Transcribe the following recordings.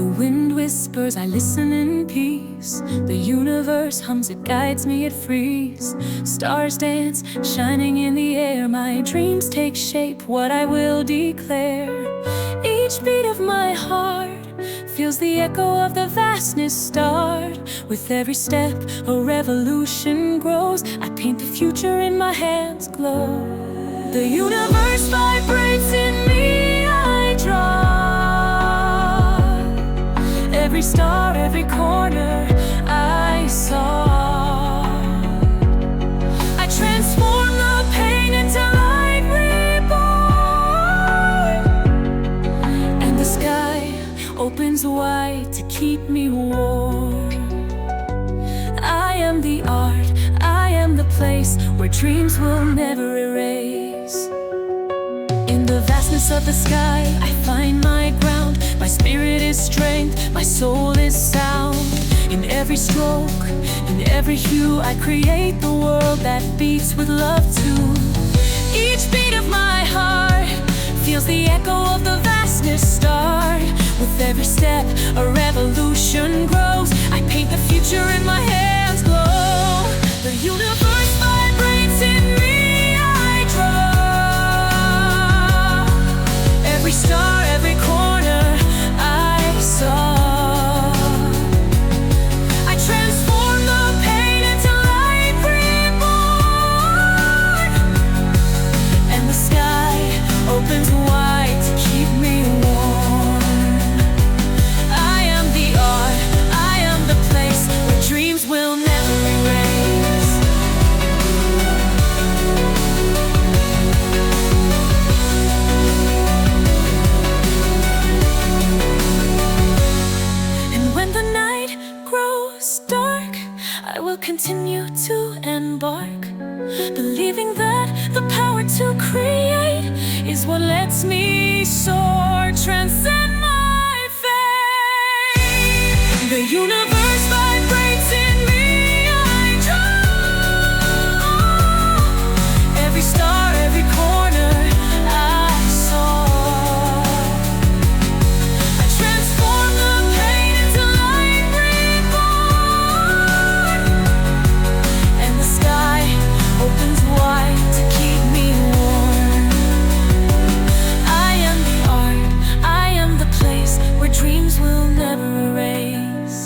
The wind whispers, I listen in peace. The universe hums, it guides me, it frees. Stars dance, shining in the air. My dreams take shape, what I will declare. Each beat of my heart feels the echo of the vastness start. With every step, a revolution grows. I paint the future in my hands glow. The universe vibrates in me, I draw. Every star, every corner I saw. I transform the pain into light reborn. And the sky opens wide to keep me warm. I am the art, I am the place where dreams will never erase. In the vastness of the sky, I find my ground. My spirit is strength, my soul is sound. In every stroke, in every hue, I create the world that beats with love too. Each beat of my heart feels the echo of the vastness start. With every step, a revolution grows. I paint the future in my hands glow. The universe vibrates in me, I draw. Every star, every corner I saw. I transform the pain into light reborn. And the sky opens wide to keep me warm. I am the art, I am the place where dreams will never erase. And when the night grows dark, I will continue to embark, believing that the power to create is what lets me soar, transcend my fate. The universe vibrates in me, I draw. Every star, every corner I saw. I transform the pain into light reborn. And the sky opens wide to keep me warm. I am the art, I am the place where dreams will never erase.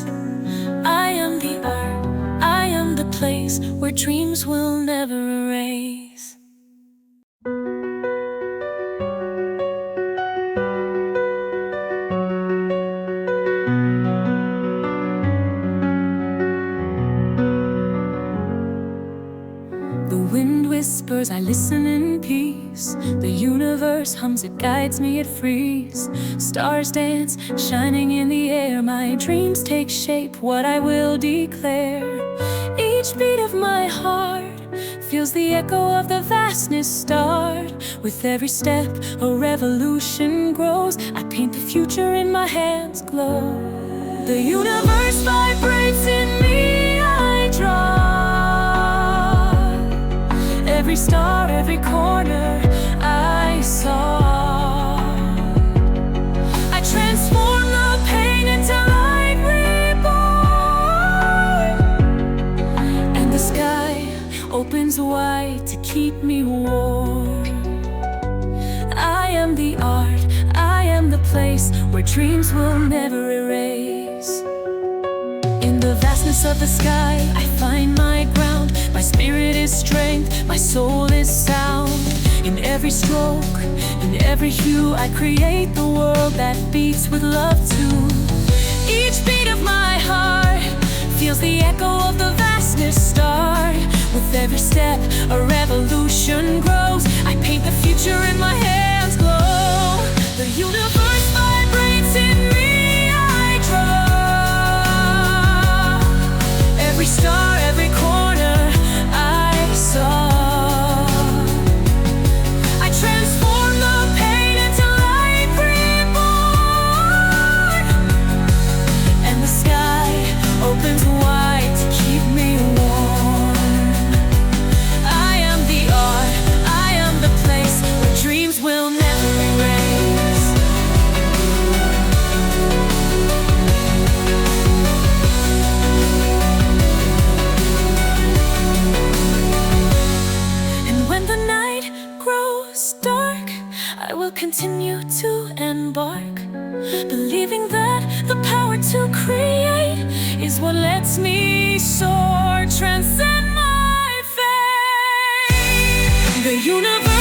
I am the art, I am the place where dreams will never erase. The wind whispers, I listen in peace. The universe hums, it guides me, it frees. Stars dance, shining in the air. My dreams take shape, what I will declare. Each beat of my heart feels the echo of the vastness start. With every step, a revolution grows. I paint the future in my hands glow. The universe vibrates in me, I draw. Every star, every corner I saw. I transform the pain into light reborn. And the sky opens wide to keep me warm. I am the art, I am the place where dreams will never erase. In the vastness of the sky, I find my ground. My spirit is strength, my soul is sound. In every stroke, in every hue, I create the world that beats with love too. Each beat of my heart feels the echo of the vastness start. With every step, a revolution grows. I paint the future in my hands glow. The universe vibrates in me, I draw. Every star, every corner I saw. I transform the pain into light reborn. And the sky opens wide to keep me warm. I am the art, I am the place where dreams will never erase. continue to embark, believing that the power to create is what lets me soar, transcend my fate. The universe